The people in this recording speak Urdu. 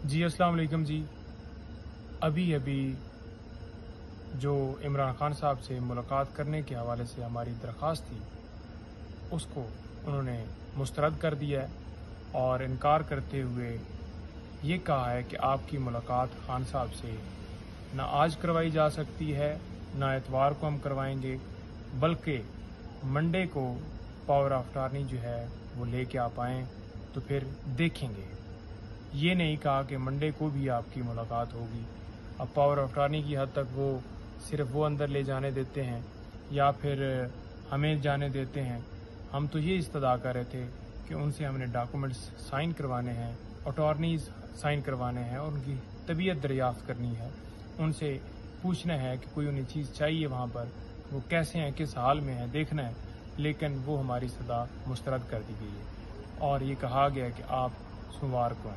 جی السلام علیکم جی. ابھی جو عمران خان صاحب سے ملاقات کرنے کے حوالے سے ہماری درخواست تھی اس کو انہوں نے مسترد کر دیا ہے اور انکار کرتے ہوئے یہ کہا ہے کہ آپ کی ملاقات خان صاحب سے نہ آج کروائی جا سکتی ہے نہ اتوار کو ہم کروائیں گے، بلکہ منڈے کو پاور آف اٹارنی جو ہے وہ لے کے آپ آئیں تو پھر دیکھیں گے. یہ نہیں کہا کہ منڈے کو بھی آپ کی ملاقات ہوگی. اب پاور آف اٹارنی کی حد تک وہ صرف وہ اندر لے جانے دیتے ہیں یا پھر ہمیں جانے دیتے ہیں. ہم تو یہ استدعا کر رہے تھے کہ ان سے ہم نے ڈاکومنٹس سائن کروانے ہیں، اٹارنیز سائن کروانے ہیں اور ان کی طبیعت دریافت کرنی ہے، ان سے پوچھنا ہے کہ کوئی انہیں چیز چاہیے وہاں پر، وہ کیسے ہیں، کس حال میں ہیں، دیکھنا ہے. لیکن وہ ہماری صدا مسترد کر دی گئی ہے اور یہ کہا گیا کہ آپ سوموار کو آئیں.